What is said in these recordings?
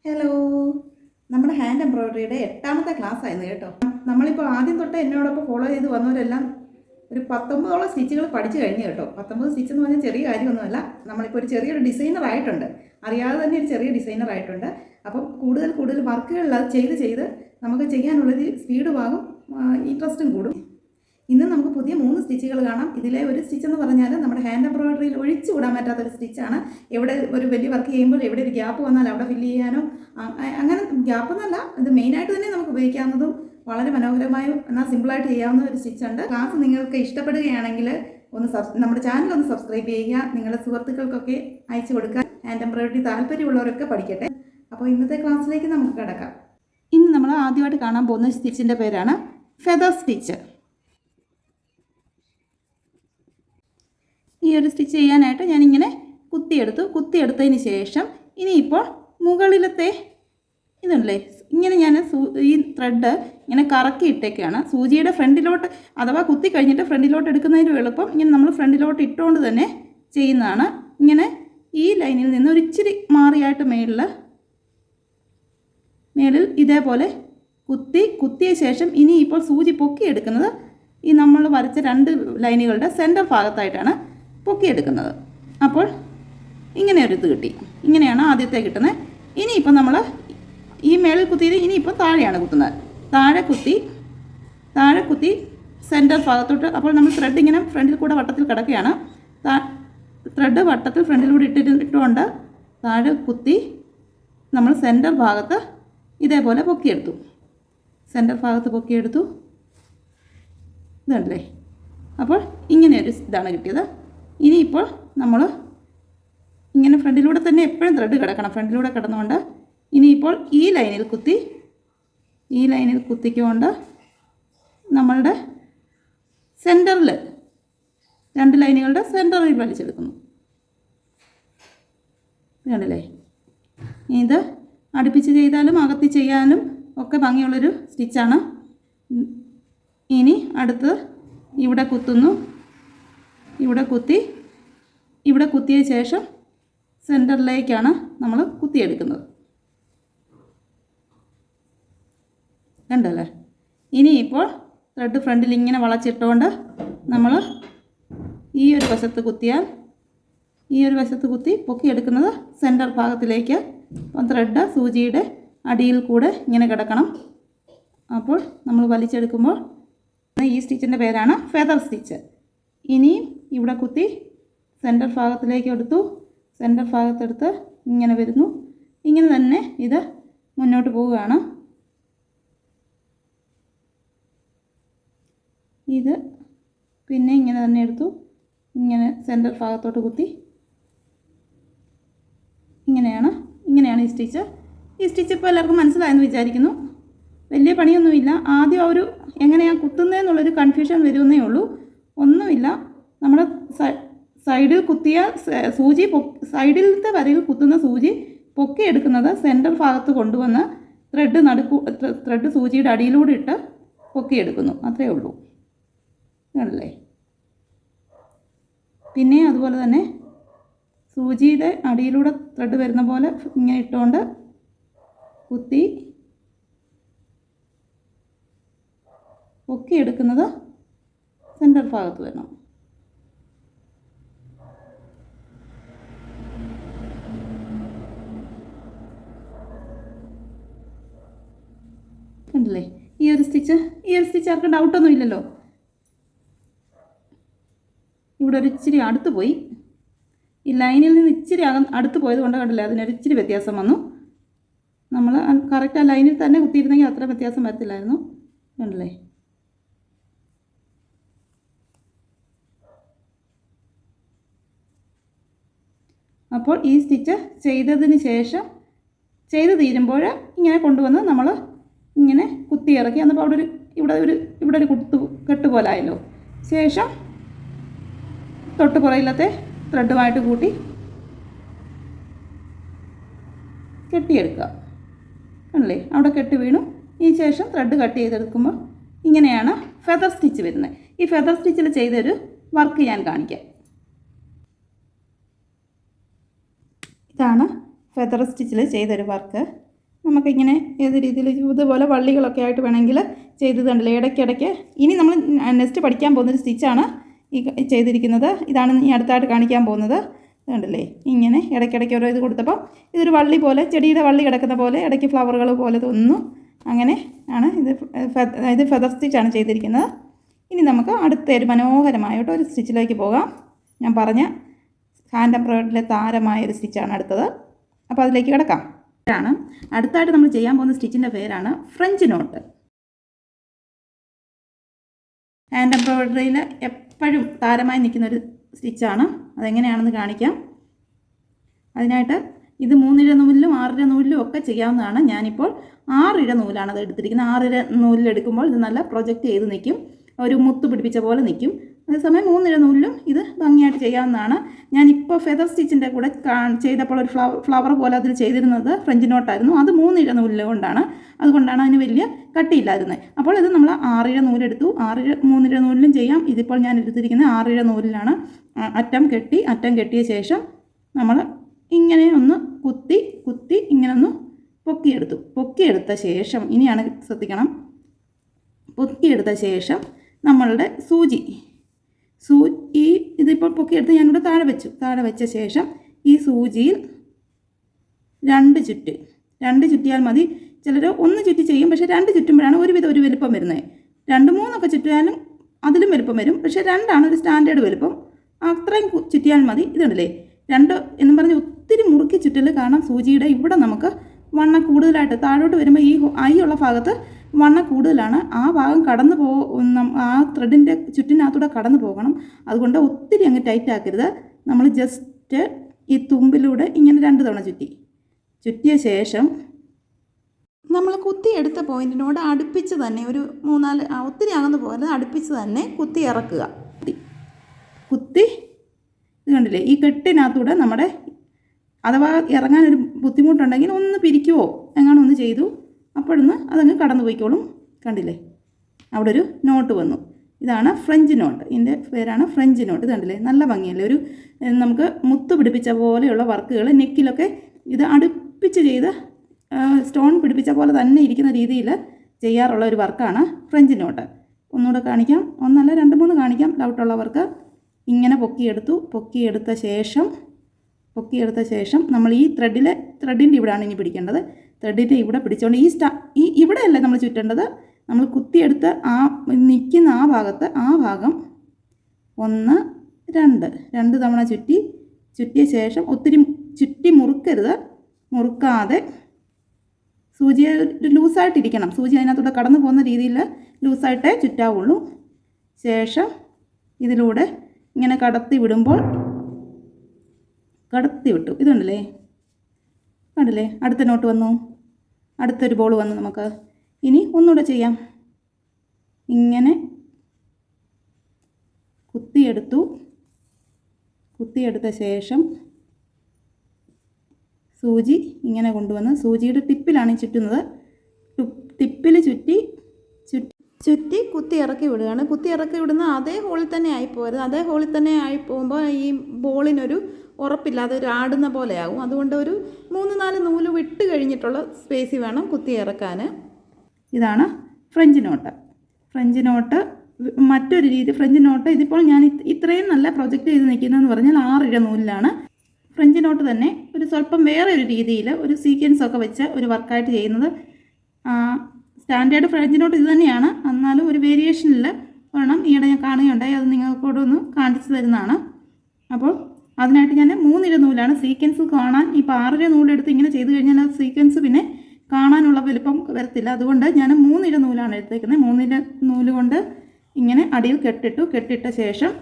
Hello, നമ്മുടെ hand എംബ്രോയ്ഡറിയുടെ 8ാമത്തെ class ആയിരുന്നു കേട്ടോ. നമ്മളിപ്പോൾ ആദ്യം തൊട്ട് എന്നോടൊപ്പം ഫോളോ ചെയ്ത് വന്നവരെല്ലാം ഒരു 19ഓളം സ്റ്റിച്ചുകൾ പഠിച്ചു കഴിഞ്ഞു കേട്ടോ. 19 സ്റ്റിച്ച് എന്ന് പറഞ്ഞാൽ ചെറിയ കാര്യമൊന്നുമല്ല. നമ്മളിപ്പോൾ ഒരു ചെറിയൊരു ഡിസൈനർ ആയിട്ടുണ്ട്, അറിയാതെ തന്നെ ഒരു ചെറിയ ഡിസൈനർ ആയിട്ടുണ്ട്. അപ്പം കൂടുതൽ വർക്കുകളിൽ അത് ചെയ്ത് നമുക്ക് ചെയ്യാനുള്ളൊരു സ്പീഡും ആകും, ഇൻട്രസ്റ്റും കൂടും. ഇന്ന് നമുക്ക് പുതിയ 3 സ്റ്റിച്ചുകൾ കാണാം. ഇതിലെ ഒരു സ്റ്റിച്ച് എന്ന് പറഞ്ഞാൽ നമ്മുടെ ഹാൻഡ് എംബ്രോയ്ഡറിയിൽ ഒഴിച്ചു വിടാൻ പറ്റാത്തൊരു സ്റ്റിച്ചാണ്. എവിടെ ഒരു വലിയ വർക്ക് ചെയ്യുമ്പോൾ എവിടെ ഒരു ഗ്യാപ്പ് വന്നാൽ അവിടെ ഫില്ല് ചെയ്യാനോ അങ്ങനെ ഗ്യാപ്പ് എന്നല്ല, ഇത് മെയിനായിട്ട് തന്നെ നമുക്ക് ഉപയോഗിക്കാവുന്നതും വളരെ മനോഹരമായും എന്നാൽ സിമ്പിളായിട്ട് ചെയ്യാവുന്ന ഒരു സ്റ്റിച്ചുണ്ട്. ക്ലാസ് നിങ്ങൾക്ക് ഇഷ്ടപ്പെടുകയാണെങ്കിൽ നമ്മുടെ ചാനൽ ഒന്ന് സബ്സ്ക്രൈബ് ചെയ്യുക, നിങ്ങളുടെ സുഹൃത്തുക്കൾക്കൊക്കെ അയച്ചു കൊടുക്കുക. ഹാൻഡ് എംബ്രോയ്ഡറി താല്പര്യമുള്ളവരൊക്കെ പഠിക്കട്ടെ. അപ്പോൾ ഇന്നത്തെ ക്ലാസ്സിലേക്ക് നമുക്ക് കിടക്കാം. ഇന്ന് നമ്മൾ ആദ്യമായിട്ട് കാണാൻ പോകുന്ന സ്റ്റിച്ചിൻ്റെ പേരാണ് ഫെദർ സ്റ്റിച്ച്. ഈ ഒരു സ്റ്റിച്ച് ചെയ്യാനായിട്ട് ഞാനിങ്ങനെ കുത്തിയെടുത്തതിന് ശേഷം ഇനിയിപ്പോൾ മുകളിലത്തെ ഇതുണ്ടല്ലേ, ഇങ്ങനെ ഞാൻ ഈ ത്രെഡ് ഇങ്ങനെ കറക്കി ഇട്ടേക്കാണ്. സൂചിയുടെ ഫ്രണ്ടിലോട്ട് അഥവാ കുത്തി കഴിഞ്ഞിട്ട് ഫ്രണ്ടിലോട്ട് എടുക്കുന്നതിന് എളുപ്പം ഇങ്ങനെ നമ്മൾ ഫ്രണ്ടിലോട്ട് ഇട്ടുകൊണ്ട് തന്നെ ചെയ്യുന്നതാണ്. ഇങ്ങനെ ഈ ലൈനിൽ നിന്ന് ഒരു ഇച്ചിരി മാറിയായിട്ട് മേളിൽ ഇതേപോലെ കുത്തിയ ശേഷം ഇനിയിപ്പോൾ സൂചി പൊക്കിയെടുക്കുന്നത് ഈ നമ്മൾ വരച്ച 2 ലൈനുകളുടെ സെൻറ്റർ ഭാഗത്തായിട്ടാണ് പൊക്കിയെടുക്കുന്നത്. അപ്പോൾ ഇങ്ങനെ ഒരു ഇത് കിട്ടി. ഇങ്ങനെയാണ് ആദ്യത്തെ കിട്ടുന്നത്. ഇനിയിപ്പോൾ നമ്മൾ ഈ മേളിൽ കുത്തിയത് ഇനിയിപ്പോൾ താഴെയാണ് കുത്തുന്നത്. താഴെ കുത്തി സെൻറ്റർ ഭാഗത്തോട്ട്. അപ്പോൾ നമ്മൾ ത്രെഡ് ഇങ്ങനെ ഫ്രണ്ടിൽ കൂടെ വട്ടത്തിൽ കിടക്കുകയാണ്. ത്രെഡ് വട്ടത്തിൽ ഫ്രണ്ടിലൂടെ ഇട്ടുകൊണ്ട് താഴെ കുത്തി നമ്മൾ സെൻറ്റർ ഭാഗത്ത് ഇതേപോലെ പൊക്കിയെടുത്തു. ഇതുണ്ടല്ലേ. അപ്പോൾ ഇങ്ങനെയൊരു ഇതാണ് കിട്ടിയത്. ഇനിയിപ്പോൾ നമ്മൾ ഇങ്ങനെ ഫ്രണ്ടിലൂടെ തന്നെ എപ്പോഴും ത്രെഡ് കിടക്കണം. ഫ്രണ്ടിലൂടെ കിടന്നുകൊണ്ട് ഇനിയിപ്പോൾ ഈ ലൈനിൽ കുത്തിക്കൊണ്ട് നമ്മളുടെ സെൻറ്ററിൽ 2 ലൈനുകളുടെ സെൻറ്ററിൽ വലിച്ചെടുക്കുന്നു. കണ്ടില്ലേ? ഇത് അടുപ്പിച്ച് ചെയ്താലും അകത്തി ചെയ്യാനും ഒക്കെ ഭംഗിയുള്ളൊരു സ്റ്റിച്ചാണ്. ഇനി അടുത്ത് ഇവിടെ കുത്തുന്നു. ഇവിടെ കുത്തിയ ശേഷം സെൻറ്ററിലേക്കാണ് നമ്മൾ കുത്തിയെടുക്കുന്നത്. കണ്ടല്ലേ? ഇനിയിപ്പോൾ ത്രെഡ് ഫ്രണ്ടിൽ ഇങ്ങനെ വളച്ചിട്ടുകൊണ്ട് നമ്മൾ ഈ ഒരു വശത്ത് കുത്തി പൊക്കിയെടുക്കുന്നത് സെൻറ്റർ ഭാഗത്തിലേക്ക്. അപ്പം ത്രെഡ് സൂചിയുടെ അടിയിൽ കൂടെ ഇങ്ങനെ കിടക്കണം. അപ്പോൾ നമ്മൾ വലിച്ചെടുക്കുമ്പോൾ ഈ സ്റ്റിച്ചിൻ്റെ പേരാണ് ഫെദർ സ്റ്റിച്ച്. ഇനിയും ഇവിടെ കുത്തി സെൻറ്റർ ഭാഗത്തെടുത്ത് ഇങ്ങനെ വരുന്നു. ഇങ്ങനെ തന്നെ ഇത് മുന്നോട്ട് പോവുകയാണ്. ഇത് പിന്നെ ഇങ്ങനെ തന്നെ എടുത്തു, ഇങ്ങനെ സെൻറ്റർ ഭാഗത്തോട്ട് കുത്തി. ഇങ്ങനെയാണ് ഈ സ്റ്റിച്ച്. ഇപ്പോൾ എല്ലാവർക്കും മനസ്സിലായെന്ന് വിചാരിക്കുന്നു. വലിയ പണിയൊന്നുമില്ല. ആദ്യം എങ്ങനെയാണ് കുത്തുന്നതെന്നുള്ളൊരു കൺഫ്യൂഷൻ വരുന്നേ ഉള്ളൂ. ഒന്നുമില്ല. നമ്മൾ സൈഡിൽ കുത്തിയ സൂചി സൈഡിലത്തെ വരയിൽ കുത്തുന്ന സൂചി പൊക്കിയെടുക്കുന്നത് സെൻറ്റർ ഭാഗത്ത് കൊണ്ടുവന്ന് ത്രെഡ് സൂചിയുടെ അടിയിലൂടെ ഇട്ട് പൊക്കിയെടുക്കുന്നു. അത്രയേ ഉള്ളൂ. അല്ലേ? പിന്നെ അതുപോലെ തന്നെ സൂചിയുടെ അടിയിലൂടെ ത്രെഡ് വരുന്ന പോലെ ഇങ്ങനെ ഇട്ടുകൊണ്ട് കുത്തി പൊക്കിയെടുക്കുന്നത് സെൻറ്റർ ഭാഗത്ത് വരണം. ഉണ്ടല്ലേ? ഈ ഒരു സ്റ്റിച്ച് ആർക്കും ഡൗട്ടൊന്നും ഇല്ലല്ലോ. ഇവിടെ ഒരു ഇച്ചിരി അടുത്ത് പോയി. ഈ ലൈനിൽ നിന്ന് ഇച്ചിരി അടുത്ത് പോയത് കൊണ്ട് കണ്ടില്ലേ, അതിനൊരു ഇച്ചിരി വ്യത്യാസം വന്നു. നമ്മൾ കറക്റ്റ് ആ ലൈനിൽ തന്നെ കുത്തിയിരുന്നെങ്കിൽ അത്ര വ്യത്യാസം വരത്തില്ലായിരുന്നു. കണ്ടില്ലേ? അപ്പോൾ ഈ സ്റ്റിച്ച് ചെയ്തതിന് ശേഷം ചെയ്ത് തീരുമ്പോൾ ഇങ്ങനെ കൊണ്ടുവന്ന് നമ്മൾ ഇങ്ങനെ കുത്തി ഇറക്കി. എന്നപ്പോൾ ഇവിടെ ഒരു കെട്ട് പോലെ ആയല്ലോ. ശേഷം തൊട്ട് പുറയിലത്തെ ത്രെഡുമായിട്ട് കൂട്ടി കെട്ടിയെടുക്കുക. കണ്ടില്ലേ? അവിടെ കെട്ട് വീണു. ഈ ശേഷം ത്രെഡ് കട്ട് ചെയ്തെടുക്കുമ്പോൾ ഇങ്ങനെയാണ് ഫെദർ സ്റ്റിച്ച് വരുന്നത്. ഈ ഫെദർ സ്റ്റിച്ചിൽ ചെയ്തൊരു വർക്ക് ഞാൻ കാണിക്കാം. ഇതാണ് ഫെദർ സ്റ്റിച്ചിൽ ചെയ്തൊരു വർക്ക്. നമുക്കിങ്ങനെ ഏത് രീതിയിൽ ഇതുപോലെ വള്ളികളൊക്കെ ആയിട്ട് വേണമെങ്കിൽ ചെയ്ത് കണ്ടില്ലേ ഇടയ്ക്കിടയ്ക്ക്. ഇനി നമ്മൾ നെക്സ്റ്റ് പഠിക്കാൻ പോകുന്നൊരു സ്റ്റിച്ചാണ് ഈ ചെയ്തിരിക്കുന്നത്. ഇതാണ് ഈ അടുത്തായിട്ട് കാണിക്കാൻ പോകുന്നത്. കണ്ടില്ലേ ഇങ്ങനെ ഇടയ്ക്കിടയ്ക്ക് ഓരോ ഇത് കൊടുത്തപ്പോൾ ഇതൊരു വള്ളി പോലെ, ചെടിയുടെ വള്ളി കിടക്കുന്ന പോലെ, ഇടയ്ക്ക് ഫ്ലവറുകൾ പോലെ തോന്നുന്നു. അങ്ങനെ ആണ് ഇത് ഫെദർ സ്റ്റിച്ചാണ് ചെയ്തിരിക്കുന്നത്. ഇനി നമുക്ക് അടുത്തൊരു മനോഹരമായിട്ട് ഒരു സ്റ്റിച്ചിലേക്ക് പോകാം. ഞാൻ പറഞ്ഞ ഹാൻഡ് എംബ്രോയിഡറിയിലെ താരമായൊരു സ്റ്റിച്ചാണ് അടുത്തത്. അപ്പോൾ അതിലേക്ക് കിടക്കാം. അടുത്തായിട്ട് നമ്മൾ ചെയ്യാൻ പോകുന്ന സ്റ്റിച്ചിൻ്റെ പേരാണ് ഫ്രഞ്ച് നോട്ട്. ഹാൻഡ് എംബ്രോയിഡറിയിൽ എപ്പോഴും താരമായി നിൽക്കുന്നൊരു സ്റ്റിച്ചാണ്. അതെങ്ങനെയാണെന്ന് കാണിക്കാം. അതിനായിട്ട് ഇത് 3 ഇഴ നൂലിലും 6 ഇഴ നൂലിലും ഒക്കെ ചെയ്യാവുന്നതാണ്. ഞാനിപ്പോൾ 6 ഇഴ നൂലാണ് അത് എടുത്തിരിക്കുന്നത്. 6 ഇഴ നൂലിലെടുക്കുമ്പോൾ ഇത് നല്ല പ്രൊജക്റ്റ് ചെയ്ത് നിൽക്കും, ഒരു മുത്ത് പിടിപ്പിച്ച പോലെ നിൽക്കും. അതേസമയം 3 ഇഴ നൂലിലും ഇത് ഭംഗിയായിട്ട് ചെയ്യാവുന്നതാണ്. ഞാനിപ്പോൾ ഫെദർ സ്റ്റിച്ചിൻ്റെ കൂടെ ചെയ്തപ്പോൾ ഒരു ഫ്ലവർ പോലെ അതിൽ ചെയ്തിരുന്നത് ഫ്രഞ്ച് നോട്ടായിരുന്നു. അത് 3 ഇഴ നൂലിൽ കൊണ്ടാണ്, അതുകൊണ്ടാണ് അതിന് വലിയ കട്ടിയില്ലായിരുന്നത്. അപ്പോൾ ഇത് നമ്മൾ 6 ഇഴ നൂലെടുത്തു. 3 ഇഴ നൂലിലും ചെയ്യാം. ഇതിപ്പോൾ ഞാൻ എടുത്തിരിക്കുന്നത് 6 ഇഴ നൂലിലാണ്. അറ്റം കെട്ടിയ ശേഷം നമ്മൾ ഇങ്ങനെ ഒന്ന് കുത്തി ഇങ്ങനെ ഒന്ന് പൊക്കിയെടുത്ത ശേഷം ഇനിയാണ് ശ്രദ്ധിക്കണം. പൊക്കിയെടുത്ത ശേഷം നമ്മളുടെ ഇതിപ്പോൾ പൊക്കിയെടുത്ത് ഞാനിവിടെ താഴെ വെച്ച ശേഷം ഈ സൂചിയിൽ 2 ചുറ്റിയാൽ മതി. ചിലർ 1 ചുറ്റി ചെയ്യും, പക്ഷേ 2 ചുറ്റുമ്പോഴാണ് ഒരു വലുപ്പം വരുന്നത്. 2, 3 ഒക്കെ ചുറ്റിയാലും അതിലും വലുപ്പം വരും, പക്ഷേ 2ആണ് ഒരു സ്റ്റാൻഡേർഡ് വലുപ്പം. അത്രയും ചുറ്റിയാൽ മതി. ഇതുണ്ടല്ലേ 2 എന്നും പറഞ്ഞ് ഒത്തിരി മുറുക്കി ചുറ്റൽ. കാരണം സൂചിയുടെ ഇവിടെ നമുക്ക് വണ്ണം കൂടുതലായിട്ട് താഴോട്ട് വരുമ്പോൾ ഈ ഉള്ള ഭാഗത്ത് വണ്ണം കൂടുതലാണ്. ആ ഭാഗം ആ ത്രെഡിൻ്റെ ചുറ്റിനകത്തൂടെ കടന്നു പോകണം. അതുകൊണ്ട് ഒത്തിരി അങ്ങ് ടൈറ്റ് ആക്കരുത്. നമ്മൾ ജസ്റ്റ് ഈ തുമ്പിലൂടെ ഇങ്ങനെ 2 തവണ ചുറ്റിയ ശേഷം നമ്മൾ കുത്തിയെടുത്ത പോയിൻറ്റിനോട് അടുപ്പിച്ച് തന്നെ ഒരു 3-4 ഒത്തിരി ആകുന്ന പോലെ അടുപ്പിച്ച് തന്നെ കുത്തി ഇറക്കുക. ഇത് കണ്ടില്ലേ, ഈ കെട്ടിനകത്തൂടെ നമ്മുടെ അഥവാ ഇറങ്ങാനൊരു ബുദ്ധിമുട്ടുണ്ടെങ്കിൽ ഒന്ന് പിരിക്കുവോ എങ്ങാനും ഒന്ന് ചെയ്തു, അപ്പോഴൊന്ന് അതങ്ങ് കടന്നു പോയിക്കോളും. കണ്ടില്ലേ, അവിടെ ഒരു നോട്ട് വന്നു. ഇതാണ് ഫ്രഞ്ച് നോട്ട്. ഇതിൻ്റെ പേരാണ് ഫ്രഞ്ച് നോട്ട്. ഇത് കണ്ടില്ലേ, നല്ല ഭംഗിയല്ലേ. ഒരു നമുക്ക് മുത്ത് പിടിപ്പിച്ച പോലെയുള്ള വർക്കുകൾ നെക്കിലൊക്കെ ഇത് അടുപ്പിച്ച് ചെയ്ത് സ്റ്റോൺ പിടിപ്പിച്ച പോലെ തന്നെ ഇരിക്കുന്ന രീതിയിൽ ചെയ്യാറുള്ള ഒരു വർക്കാണ് ഫ്രഞ്ച് നോട്ട്. ഒന്നുകൂടെ കാണിക്കാം, ഒന്നല്ല 2-3 കാണിക്കാം ഡൗട്ടുള്ളവർക്ക്. ഇങ്ങനെ പൊക്കിയെടുത്ത ശേഷം നമ്മൾ ഈ ത്രെഡിൻ്റെ ഇവിടെയാണ് ഇനി പിടിക്കേണ്ടത്. ത്രെഡിൻ്റെ ഇവിടെ പിടിച്ചുകൊണ്ട് ഇവിടെയല്ല നമ്മൾ ചുറ്റേണ്ടത്. നമ്മൾ കുത്തിയെടുത്ത് നിൽക്കുന്ന ആ ഭാഗം 1, 2 തവണ ചുറ്റിയ ശേഷം ഒത്തിരി ചുറ്റി മുറുക്കാതെ സൂചി ലൂസായിട്ടിരിക്കണം. സൂചി അതിനകത്തൂടെ കടന്നു പോകുന്ന രീതിയിൽ ലൂസായിട്ടേ ചുറ്റാവുള്ളൂ. ശേഷം ഇതിലൂടെ ഇങ്ങനെ കടത്തി വിട്ടു. ഇതുണ്ടല്ലേ, കണ്ടില്ലേ, അടുത്ത നോട്ട് വന്നു, അടുത്തൊരു ബോൾ വന്നു. നമുക്ക് ഇനി ഒന്നുകൂടെ ചെയ്യാം. ഇങ്ങനെ കുത്തിയെടുത്ത ശേഷം സൂചി ഇങ്ങനെ കൊണ്ടുവന്ന് സൂചിയുടെ ടിപ്പിലാണ് ചുറ്റുന്നത്. ടിപ്പിൽ ചുറ്റി കുത്തി ഇറക്കി വിടുകയാണ്. കുത്തി ഇറക്കി വിടുന്ന അതേ ഹോളിൽ തന്നെ ആയിപ്പോരുത്. അതേ ഹോളിൽ തന്നെ ആയിപ്പോകുമ്പോൾ ഈ ബോളിനൊരു ഉറപ്പില്ലാതെ ഒരു ആടുന്ന പോലെയാകും. അതുകൊണ്ട് ഒരു 3-4 നൂല് വിട്ട് കഴിഞ്ഞിട്ടുള്ള സ്പേസ് വേണം കുത്തി ഇറക്കാൻ. ഇതാണ് ഫ്രഞ്ച് നോട്ട്. മറ്റൊരു രീതി ഫ്രഞ്ച് നോട്ട് ഇതിപ്പോൾ ഞാൻ ഇത്രയും നല്ല പ്രൊജക്റ്റ് ചെയ്ത് നിൽക്കുന്നതെന്ന് പറഞ്ഞാൽ 6 ഇഴ നൂലിലാണ്. ഫ്രഞ്ച് നോട്ട് തന്നെ ഒരു സ്വല്പം വേറെ ഒരു രീതിയിൽ ഒരു സീക്വൻസൊക്കെ വെച്ച് ഒരു വർക്കായിട്ട് ചെയ്യുന്നത്. സ്റ്റാൻഡേർഡ് ഫ്രഞ്ച് നോട്ട് ഇത് തന്നെയാണ്, എന്നാലും ഒരു വേരിയേഷനിൽ വേണം. ഈയിടെ ഞാൻ കാണുകയുണ്ടായി, അത് നിങ്ങൾക്കൂടെ ഒന്ന് കാണിച്ചു തരുന്നതാണ്. അപ്പോൾ അതിനായിട്ട് ഞാൻ 3 ഇഴ നൂലാണ് സീക്വൻസ് കാണാൻ. ഇപ്പോൾ 6 ഇഴ നൂലെടുത്ത് ഇങ്ങനെ ചെയ്ത് കഴിഞ്ഞാൽ ആ സീക്വൻസ് പിന്നെ കാണാനുള്ള വലുപ്പം വരത്തില്ല. അതുകൊണ്ട് ഞാൻ 3 ഇഴ നൂലാണ് എടുത്തേക്കുന്നത്. 3 ഇഴ നൂല് കൊണ്ട് ഇങ്ങനെ അടിയിൽ കെട്ടിട്ട ശേഷം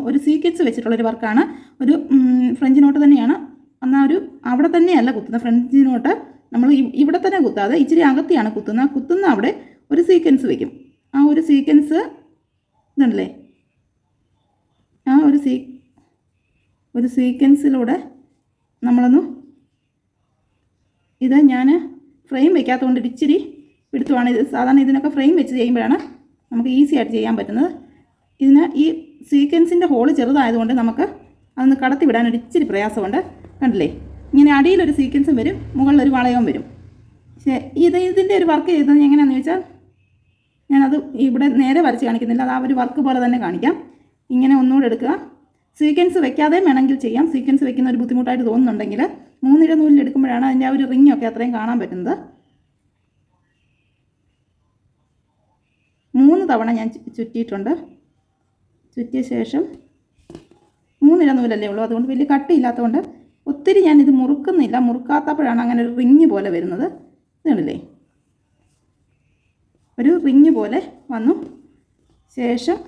ഒരു സീക്വൻസ് വെച്ചിട്ടുള്ളൊരു വർക്കാണ്. ഒരു ഫ്രഞ്ച് നോട്ട് തന്നെയാണ്, എന്നാൽ അവിടെ തന്നെയല്ല കുത്തുന്നത്. ഫ്രഞ്ച് നോട്ട് നമ്മൾ ഇവിടെ തന്നെ കുത്താതെ ഇച്ചിരി അകത്തിയാണ് കുത്തുന്ന അവിടെ ഒരു സീക്വൻസ് വയ്ക്കും. ആ ഒരു സീക്വൻസ് ഇതുണ്ടല്ലേ, ആ ഒരു സീക്വൻസിലൂടെ നമ്മളൊന്ന് ഇത് ഞാൻ ഫ്രെയിം വയ്ക്കാത്തതുകൊണ്ട് ഇച്ചിരി പിടുത്തമാണ്. ഇത് സാധാരണ ഇതിനൊക്കെ ഫ്രെയിം വെച്ച് ചെയ്യുമ്പോഴാണ് നമുക്ക് ഈസി ആയിട്ട് ചെയ്യാൻ പറ്റുന്നത്. ഈ സീക്വൻസിൻ്റെ ഹോള് ചെറുതായതുകൊണ്ട് നമുക്ക് അതൊന്ന് കടത്തി വിടാനൊരു ഇച്ചിരി പ്രയാസമുണ്ട്. കണ്ടില്ലേ, ഇങ്ങനെ അടിയിലൊരു സീക്വൻസും വരും, മുകളിലൊരു വളയവും വരും. ഇതിൻ്റെ ഒരു വർക്ക് ചെയ്തത് എങ്ങനെയാണെന്ന് ചോദിച്ചാൽ ഞാനത് ഇവിടെ നേരെ വരച്ച് കാണിക്കുന്നില്ല, അത് ആ ഒരു വർക്ക് പോലെ തന്നെ കാണിക്കാം. ഇങ്ങനെ ഒന്നുകൂടെ എടുക്കുക. സീക്വൻസ് വെക്കാതെ വേണമെങ്കിൽ ചെയ്യാം. സീക്വൻസ് വെക്കുന്ന ഒരു ബുദ്ധിമുട്ടായിട്ട് തോന്നുന്നുണ്ടെങ്കിൽ 3 ഇഴ നൂലിൽ എടുക്കുമ്പോഴാണ് അതിൻ്റെ ആ ഒരു റിങ്ങൊക്കെ അത്രയും കാണാൻ പറ്റുന്നത്. 3 തവണ ഞാൻ ചുറ്റിയിട്ടുണ്ട്. ചുറ്റിയ ശേഷം 3 ഇഴ നൂലല്ലേ ഉള്ളൂ, അതുകൊണ്ട് വലിയ കട്ടിയില്ലാത്തതുകൊണ്ട് ഒത്തിരി ഞാനിത് മുറുക്കുന്നില്ല. മുറുക്കാത്തപ്പോഴാണ് അങ്ങനെ ഒരു റിങ് പോലെ വരുന്നത്. ഇതുണ്ടല്ലേ, ഒരു റിങ് പോലെ വന്നു. ശേഷം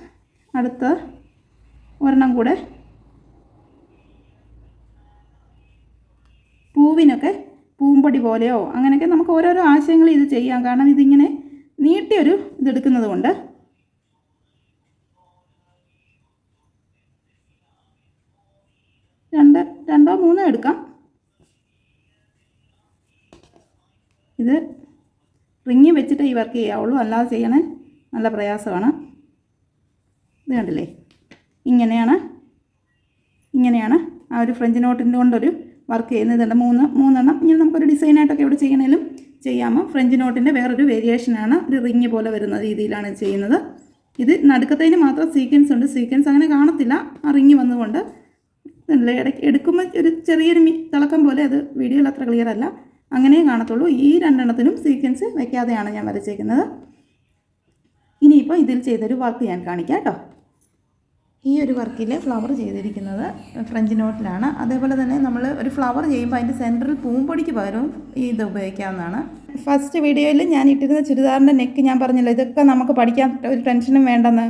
അടുത്ത ഒരെണ്ണം കൂടെ പൂവിനൊക്കെ പൂമ്പൊടി പോലെയോ അങ്ങനെയൊക്കെ നമുക്ക് ഓരോരോ ആശയങ്ങൾ ഇത് ചെയ്യാം. കാരണം ഇതിങ്ങനെ നീട്ടിയൊരു ഇതെടുക്കുന്നത് കൊണ്ട്. രണ്ടോ മൂന്നോ എടുക്കാം. ഇത് റിങ്ങി വെച്ചിട്ട് ഈ വർക്ക് ചെയ്യാവുള്ളൂ, അല്ലാതെ ചെയ്യണേ നല്ല പ്രയാസമാണ്. ഇത് കണ്ടില്ലേ, ഇങ്ങനെയാണ് ആ ഒരു ഫ്രഞ്ച് നോട്ടിൻ്റെ കൊണ്ടൊരു വർക്ക് ചെയ്യുന്നത്. ഇതുണ്ട് 3 ഇങ്ങനെ നമുക്കൊരു ഡിസൈനായിട്ടൊക്കെ ഇവിടെ ചെയ്യണേലും ചെയ്യാമോ. ഫ്രഞ്ച് നോട്ടിൻ്റെ വേറൊരു വേരിയേഷനാണ്, ഒരു റിങ് പോലെ വരുന്ന രീതിയിലാണ് ഇത് ചെയ്യുന്നത്. ഇത് നടുക്കത്തതിന് മാത്രം സീക്വൻസ് ഉണ്ട്. സീക്വൻസ് അങ്ങനെ കാണത്തില്ല, ആ റിങ് വന്നുകൊണ്ട്. ഇടയ്ക്ക് എടുക്കുമ്പോൾ ഒരു ചെറിയൊരു തിളക്കം പോലെ, അത് വീഡിയോയിൽ അത്ര ക്ലിയർ അല്ല, അങ്ങനെ കാണത്തുള്ളൂ. ഈ 2 എണ്ണത്തിനും സീക്വൻസ് വയ്ക്കാതെയാണ് ഞാൻ വരച്ചേക്കുന്നത്. ഇനിയിപ്പോൾ ഇതിൽ ചെയ്തൊരു വർക്ക് ഞാൻ കാണിക്കാം കേട്ടോ. ഈ ഒരു വർക്കിൽ ഫ്ലവർ ചെയ്തിരിക്കുന്നത് ഫ്രഞ്ച് നോട്ടിലാണ്. അതേപോലെ തന്നെ നമ്മൾ ഒരു ഫ്ലവർ ചെയ്യുമ്പോൾ അതിൻ്റെ സെൻറ്ററിൽ പൂമ്പൊടിക്ക് പകരം ഇത് ഉപയോഗിക്കാവുന്നതാണ്. ഫസ്റ്റ് വീഡിയോയിൽ ഞാൻ ഇട്ടിരുന്ന ചുരിദാറിൻ്റെ നെക്ക് ഞാൻ പറഞ്ഞല്ലോ, ഇതൊക്കെ നമുക്ക് പഠിക്കാൻ ഒരു ടെൻഷനും വേണ്ടെന്ന്.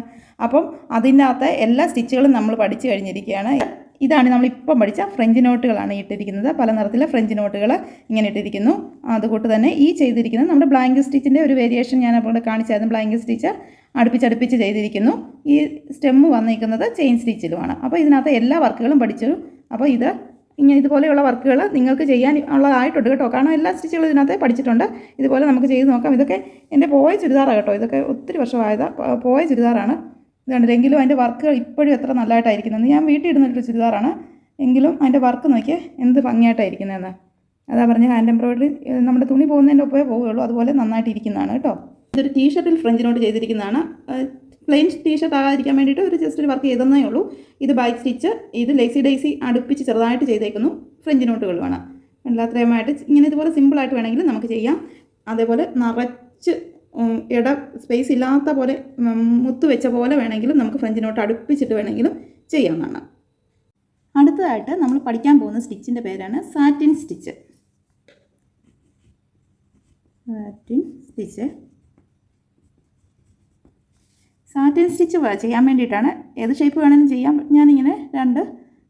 അപ്പം അതിൻ്റെ അകത്തെ എല്ലാ സ്റ്റിച്ചുകളും നമ്മൾ പഠിച്ചു കഴിഞ്ഞിരിക്കുകയാണ്. ഇതാണ് നമ്മളിപ്പം പഠിച്ച ഫ്രഞ്ച് നോട്ടുകളാണ് ഇട്ടിരിക്കുന്നത്. പല നിറത്തിലെ ഫ്രഞ്ച് നോട്ടുകൾ ഇങ്ങനെ ഇട്ടിരിക്കുന്നു. അതുകൊണ്ട് തന്നെ ഈ ചെയ്തിരിക്കുന്നത് നമ്മുടെ ബ്ലാങ്ക് സ്റ്റിച്ചിൻ്റെ ഒരു വേരിയേഷൻ ഞാൻ അപ്പോൾ കാണിച്ചായിരുന്നു. ബ്ലാങ്ക് സ്റ്റിച്ച് അടുപ്പിച്ചടുപ്പിച്ച് ചെയ്തിരിക്കുന്നു. ഈ സ്റ്റെമ്മ് വന്നിരിക്കുന്നത് ചെയിൻ സ്റ്റിച്ചിലുമാണ്. അപ്പോൾ ഇതിനകത്ത് എല്ലാ വർക്കുകളും പഠിച്ചു. അപ്പോൾ ഇതുപോലെയുള്ള വർക്കുകൾ നിങ്ങൾക്ക് ചെയ്യാൻ ഉള്ളതായിട്ടുണ്ട് കേട്ടോ. കാരണം എല്ലാ സ്റ്റിച്ചുകളും ഇതിനകത്ത് പഠിച്ചിട്ടുണ്ട്. ഇതുപോലെ നമുക്ക് ചെയ്ത് നോക്കാം. ഇതൊക്കെ എൻ്റെ പോയ ചുരിദാറാണ് കേട്ടോ. ഇതൊക്കെ ഒത്തിരി വർഷമായതാണ്, പോയ ചുരിദാറാണ്. ഇതുണ്ട്. എങ്കിലും അതിൻ്റെ വർക്കുകൾ ഇപ്പോഴും എത്ര നല്ലതായിട്ടായിരിക്കുന്നത്. ഞാൻ വീട്ടിൽ ഇടുന്നൊരു ചുരിദാറാണ്, എങ്കിലും അതിൻ്റെ വർക്ക് നോക്കിയാൽ എന്ത് ഭംഗിയായിട്ടായിരിക്കുന്നതെന്ന്. അതാ പറഞ്ഞ ഹാൻഡ് എംബ്രോയിഡറി നമ്മുടെ തുണി പോകുന്നതിൻ്റെ ഒപ്പേ പോവുകയുള്ളൂ, അതുപോലെ നന്നായിട്ടിരിക്കുന്നതാണ് കേട്ടോ. ഇതൊരു ടീഷർട്ടിൽ ഫ്രഞ്ച് നോട്ട് ചെയ്തിരിക്കുന്നതാണ്. പ്ലെയിൻ ടീഷർട്ട് ആകാതിരിക്കാൻ വേണ്ടിയിട്ട് ജസ്റ്റ് ഒരു വർക്ക് ചെയ്തതേ ഉള്ളൂ. ഇത് ബൈക്ക് സ്റ്റിച്ച്, ഇത് ലേസി ഡേസി അടുപ്പിച്ച് ചെറുതായിട്ട് ചെയ്തേക്കുന്നു. ഫ്രഞ്ച് നോട്ടുകളുമാണ്. എല്ലാത്രയുമായിട്ട് ഇങ്ങനെ ഇതുപോലെ സിമ്പിളായിട്ട് വേണമെങ്കിൽ നമുക്ക് ചെയ്യാം. അതേപോലെ നിറച്ച് സ്പേസ് ഇല്ലാത്ത പോലെ മുത്ത് വെച്ച പോലെ വേണമെങ്കിലും നമുക്ക് ഫ്രഞ്ച് നോട്ട് അടുപ്പിച്ചിട്ട് വേണമെങ്കിലും ചെയ്യാവുന്നതാണ്. അടുത്തതായിട്ട് നമ്മൾ പഠിക്കാൻ പോകുന്ന സ്റ്റിച്ചിൻ്റെ പേരാണ് സാറ്റിൻ സ്റ്റിച്ച്. സാറ്റിൻ സ്റ്റിച്ച് ചെയ്യാൻ വേണ്ടിയിട്ടാണ്. ഏത് ഷേപ്പ് വേണമെങ്കിലും ചെയ്യാം. ഞാനിങ്ങനെ 2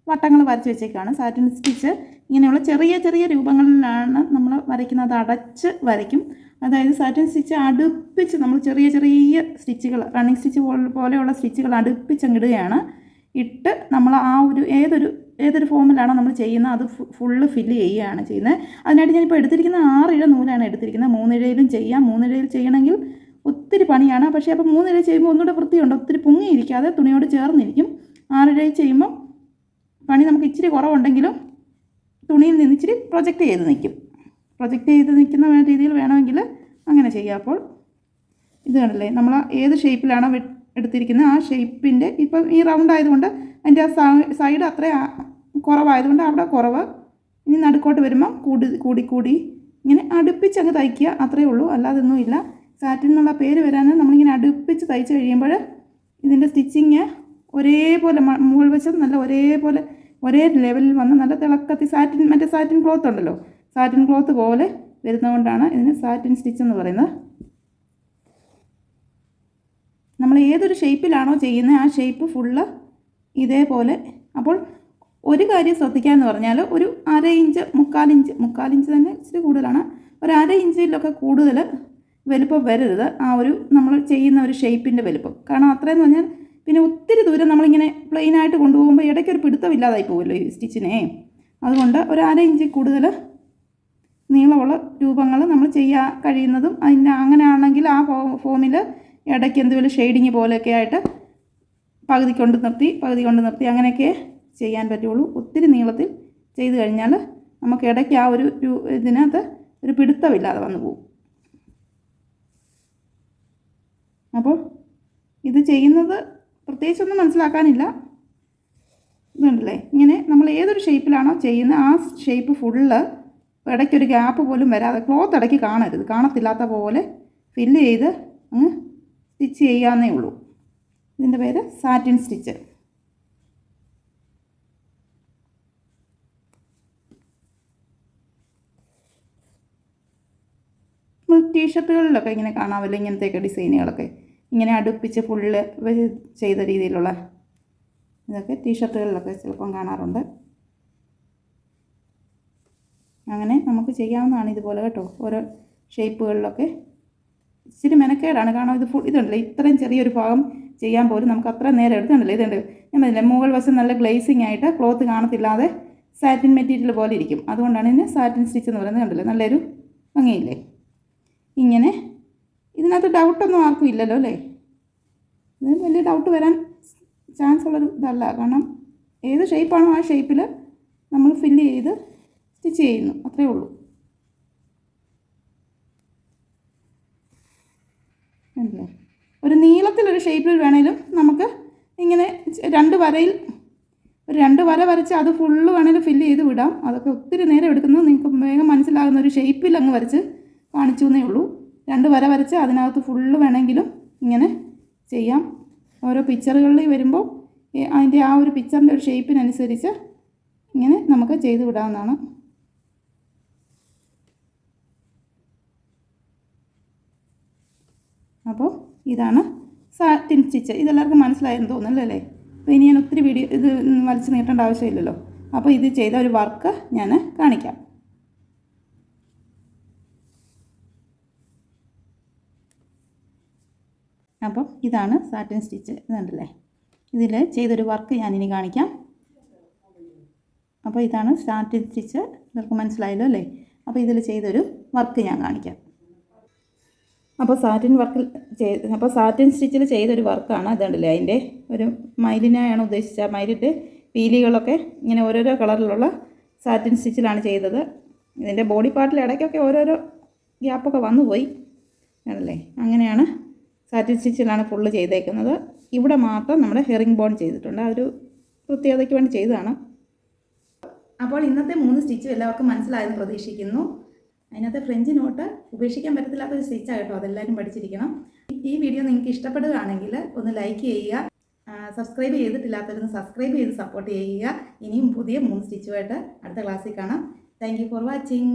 വട്ടങ്ങൾ വരച്ച് വെച്ചേക്കാണ്. സാറ്റിൻ സ്റ്റിച്ച് ഇങ്ങനെയുള്ള ചെറിയ ചെറിയ രൂപങ്ങളിലാണ് നമ്മൾ വരയ്ക്കുന്നത്. അടച്ച് വരയ്ക്കും. അതായത് സാറ്റിൻ സ്റ്റിച്ച് അടുപ്പിച്ച് നമ്മൾ ചെറിയ ചെറിയ സ്റ്റിച്ചുകൾ, റണ്ണിങ് സ്റ്റിച്ച് പോലെയുള്ള സ്റ്റിച്ചുകൾ അടുപ്പിച്ചങ്ങിടുകയാണ്. ഇട്ട് നമ്മൾ ആ ഒരു ഏതൊരു ഫോമിലാണോ നമ്മൾ ചെയ്യുന്നത് അത് ഫുള്ള് ഫില്ല് ചെയ്യുകയാണ് ചെയ്യുന്നത്. അതിനായിട്ട് ഞാനിപ്പോൾ എടുത്തിരിക്കുന്ന 6 ഇഴ നൂലാണ് എടുത്തിരിക്കുന്നത്. 3 ഇഴയിലും ചെയ്യാം. 3 ഇഴയിൽ ചെയ്യണമെങ്കിൽ ഒത്തിരി പണിയാണ്. പക്ഷേ അപ്പോൾ 3 ഇഴ ചെയ്യുമ്പോൾ ഒന്നുകൂടെ വൃത്തിയുണ്ട്, ഒത്തിരി പൊങ്ങിയിരിക്കാതെ തുണിയോട് ചേർന്നിരിക്കും. 6 ഇഴയിൽ ചെയ്യുമ്പോൾ പണി നമുക്ക് ഇച്ചിരി കുറവുണ്ടെങ്കിലും തുണിയിൽ നിന്ന് ഇച്ചിരി പ്രൊജക്റ്റ് ചെയ്ത് നിൽക്കുന്ന രീതിയിൽ വേണമെങ്കിൽ അങ്ങനെ ചെയ്യാം. അപ്പോൾ ഇത് കണ്ടില്ലേ, നമ്മൾ ഏത് ഷേപ്പിലാണോ എടുത്തിരിക്കുന്നത് ആ ഷേപ്പിൻ്റെ ഇപ്പം ഈ റൗണ്ട് ആയതുകൊണ്ട് അതിൻ്റെ ആ സൈഡ് അത്ര കുറവായതുകൊണ്ട് അവിടെ കുറവ്. ഇനി നടുക്കോട്ട് വരുമ്പം കൂടി ഇങ്ങനെ അടുപ്പിച്ച് അങ്ങ് തയ്ക്കുക, അത്രയേ ഉള്ളൂ. അല്ലാതൊന്നുമില്ല. സാറ്റിൻ എന്നുള്ള പേര് വരാൻ നമ്മളിങ്ങനെ അടുപ്പിച്ച് തയ്ച്ച് കഴിയുമ്പോൾ ഇതിൻ്റെ സ്റ്റിച്ചിങ് ഒരേപോലെ മുകൾ വശം നല്ല ഒരേ ലെവലിൽ വന്ന് നല്ല തിളക്കത്തി സാറ്റിൻ ക്ലോത്ത് ഉണ്ടല്ലോ, സാറ്റിൻ ക്ലോത്ത് പോലെ വരുന്നതുകൊണ്ടാണ് ഇതിന് സാറ്റിൻ സ്റ്റിച്ച് എന്ന് പറയുന്നത്. നമ്മൾ ഏതൊരു ഷേപ്പിലാണോ ചെയ്യുന്നത് ആ ഷേപ്പ് ഫുള്ള് ഇതേപോലെ. അപ്പോൾ ഒരു കാര്യം ശ്രദ്ധിക്കാമെന്ന് പറഞ്ഞാൽ ഒരു 1/2 ഇഞ്ച് 3/4 ഇഞ്ച് തന്നെ ഇച്ചിരി കൂടുതലാണ്. ഒരു 1/2 ഇഞ്ചിലൊക്കെ കൂടുതൽ വലുപ്പം വരരുത് ആ ഒരു നമ്മൾ ചെയ്യുന്ന ഒരു ഷേപ്പിൻ്റെ വലുപ്പം. കാരണം അത്രയെന്ന് പറഞ്ഞാൽ പിന്നെ ഒത്തിരി ദൂരം നമ്മളിങ്ങനെ പ്ലെയിനായിട്ട് കൊണ്ടുപോകുമ്പോൾ ഇടയ്ക്കൊരു പിടുത്തമില്ലാതായി പോകുമല്ലോ ഈ സ്റ്റിച്ചിനെ. അതുകൊണ്ട് ഒരു 1/2 ഇഞ്ചിൽ കൂടുതൽ നീളമുള്ള രൂപങ്ങൾ നമ്മൾ ചെയ്യാൻ കഴിയുന്നതും അങ്ങനെയാണെങ്കിൽ ആ ഫോമിൽ ഇടയ്ക്ക് എന്തെങ്കിലും ഷെയ്ഡിങ് പോലെയൊക്കെ ആയിട്ട് പകുതി കൊണ്ട് നിർത്തി അങ്ങനെയൊക്കെ ചെയ്യാൻ പറ്റുള്ളൂ. ഒത്തിരി നീളത്തിൽ ചെയ്ത് കഴിഞ്ഞാൽ നമുക്ക് ഇടയ്ക്ക് ആ ഒരു ഇതിനകത്ത് ഒരു പിടുത്തമില്ലാതെ വന്നു പോകും. അപ്പോൾ ഇത് ചെയ്യുന്നത് പ്രത്യേകിച്ചൊന്നും മനസ്സിലാക്കാനില്ല. ഇതുണ്ടല്ലേ, ഇങ്ങനെ നമ്മൾ ഏതൊരു ഷേപ്പിലാണോ ചെയ്യുന്നത് ആ ഷേപ്പ് ഫുള്ള് ഇടയ്ക്കൊരു ഗ്യാപ്പ് പോലും വരാതെ, ക്ലോത്ത് ഇടയ്ക്ക് കാണത്തില്ലാത്ത പോലെ ഫില്ല് ചെയ്ത് അങ്ങ് സ്റ്റിച്ച് ചെയ്യാവുന്നേ ഉള്ളൂ. ഇതിൻ്റെ പേര് സാറ്റിൻ സ്റ്റിച്ച്. ടീഷർട്ടുകളിലൊക്കെ ഇങ്ങനെ കാണാമല്ലോ, ഇങ്ങനത്തെയൊക്കെ ഡിസൈനുകളൊക്കെ ഇങ്ങനെ അടുപ്പിച്ച് ഫുള്ള് ചെയ്ത രീതിയിലുള്ള ഇതൊക്കെ ടീഷർട്ടുകളിലൊക്കെ ചിലപ്പം കാണാറുണ്ട്. അങ്ങനെ നമുക്ക് ചെയ്യാവുന്നതാണ് ഇതുപോലെ കേട്ടോ. ഓരോ ഷേപ്പുകളിലൊക്കെ ഇച്ചിരി മെനക്കേടാണ്. കാരണം ഇതുണ്ടല്ലോ, ഇത്രയും ചെറിയൊരു ഭാഗം ചെയ്യാൻ പോലും നമുക്ക് അത്ര നേരം എടുത്തുണ്ടല്ലോ. ഇതുണ്ട്, ഞാൻ പറഞ്ഞില്ലേ, മുകൾ വശം നല്ല ഗ്ലേസിങ് ആയിട്ട് ക്ലോത്ത് കാണത്തില്ലാതെ സാറ്റിൻ മെറ്റീരിയൽ പോലെ ഇരിക്കും. അതുകൊണ്ടാണ് ഇതിന് സാറ്റിൻ സ്റ്റിച്ച് എന്ന് പറയുന്നത്. കണ്ടല്ലോ, നല്ലൊരു ഭംഗിയില്ലേ. ഇങ്ങനെ ഇതിനകത്ത് ഡൗട്ടൊന്നും ആർക്കും ഇല്ലല്ലോ അല്ലേ. ഇതിന് വലിയ ഡൗട്ട് വരാൻ ചാൻസ് ഉള്ളൊരു ഇതല്ല. കാരണം ഏത് ഷേപ്പാണോ ആ ഷേപ്പിൽ നമ്മൾ ഫില്ല് ചെയ്ത് സ്റ്റിച്ച് ചെയ്യുന്നു, അത്രയേ ഉള്ളൂ. അല്ലേ, ഒരു നീളത്തിലൊരു ഷേപ്പിൽ വേണേലും നമുക്ക് ഇങ്ങനെ രണ്ട് വര വരച്ച് അത് ഫുള്ള് വേണേലും ഫില്ല് ചെയ്ത് വിടാം. അതൊക്കെ ഒത്തിരി നേരം എടുക്കുന്നത് നിങ്ങൾക്ക് വേഗം മനസ്സിലാകുന്ന ഒരു ഷേപ്പിൽ അങ്ങ് വരച്ച് കാണിച്ചു എന്നേ ഉള്ളൂ. 2 വര വരച്ച് അതിനകത്ത് ഫുള്ള് വേണമെങ്കിലും ഇങ്ങനെ ചെയ്യാം. ഓരോ പിക്ചറുകളിൽ വരുമ്പോൾ അതിൻ്റെ ആ ഒരു പിക്ചറിൻ്റെ ഒരു ഷേപ്പിനനുസരിച്ച് ഇങ്ങനെ നമുക്ക് ചെയ്ത് വിടാവുന്നതാണ്. അപ്പോൾ ഇതാണ് സാറ്റിൻ സ്റ്റിച്ച്. ഇതെല്ലാവർക്കും മനസ്സിലായെന്ന് തോന്നുന്നല്ലോ അല്ലേ. അപ്പോൾ ഇനി ഞാൻ ഒത്തിരി ഇത് വലിച്ചു നീട്ടേണ്ട ആവശ്യമില്ലല്ലോ. അപ്പോൾ ഇത് ചെയ്ത ഒരു വർക്ക് ഞാൻ കാണിക്കാം. അപ്പോൾ ഇതാണ് സാറ്റിൻ സ്റ്റിച്ച്. ഇതുണ്ടല്ലേ, ഇതിൽ ചെയ്തൊരു വർക്ക് ഞാനിനി കാണിക്കാം. അപ്പോൾ ഇതാണ് സാറ്റിൻ സ്റ്റിച്ച്. ഇവർക്ക് മനസ്സിലായല്ലോ അല്ലേ. അപ്പോൾ ഇതിൽ ചെയ്തൊരു വർക്ക് ഞാൻ കാണിക്കാം. അപ്പോൾ സാറ്റിൻ സ്റ്റിച്ചിൽ ചെയ്തൊരു വർക്കാണ്. ഇതുണ്ടല്ലേ, അതിൻ്റെ ഒരു മയിലിനെയാണ് ഉദ്ദേശിച്ചത്. മയിലിട്ട് പീലികളൊക്കെ ഇങ്ങനെ ഓരോരോ കളറിലുള്ള സാറ്റിൻ സ്റ്റിച്ചിലാണ് ചെയ്തത്. ഇതിൻ്റെ ബോഡി പാർട്ടിൽ ഇടയ്ക്കൊക്കെ ഓരോരോ ഗ്യാപ്പൊക്കെ വന്നു പോയി ആണല്ലേ. അങ്ങനെയാണ് സാറ്റിൻ സ്റ്റിച്ചിലാണ് ഫുള്ള് ചെയ്തേക്കുന്നത്. ഇവിടെ മാത്രം നമ്മുടെ ഹെറിംഗ് ബോൺ ചെയ്തിട്ടുണ്ട്. അതൊരു പ്രത്യേകതയ്ക്ക് വേണ്ടി ചെയ്തതാണ്. അപ്പോൾ ഇന്നത്തെ 3 സ്റ്റിച്ചും എല്ലാവർക്കും മനസ്സിലായെന്ന് പ്രതീക്ഷിക്കുന്നു. അതിനകത്ത് ഫ്രഞ്ച് നോട്ട് ഉപേക്ഷിക്കാൻ പറ്റത്തില്ലാത്തൊരു സ്റ്റിച്ചാണ് കേട്ടോ. അതെല്ലാവരും പഠിച്ചിരിക്കണം. ഈ വീഡിയോ നിങ്ങൾക്ക് ഇഷ്ടപ്പെടുകയാണെങ്കിൽ ഒന്ന് ലൈക്ക് ചെയ്യുക. സബ്സ്ക്രൈബ് ചെയ്തിട്ടില്ലാത്തവരൊന്ന് സബ്സ്ക്രൈബ് ചെയ്ത് സപ്പോർട്ട് ചെയ്യുക. ഇനിയും പുതിയ 3 സ്റ്റിച്ചുമായിട്ട് അടുത്ത ക്ലാസ്സിൽ കാണാം. Thank you for watching.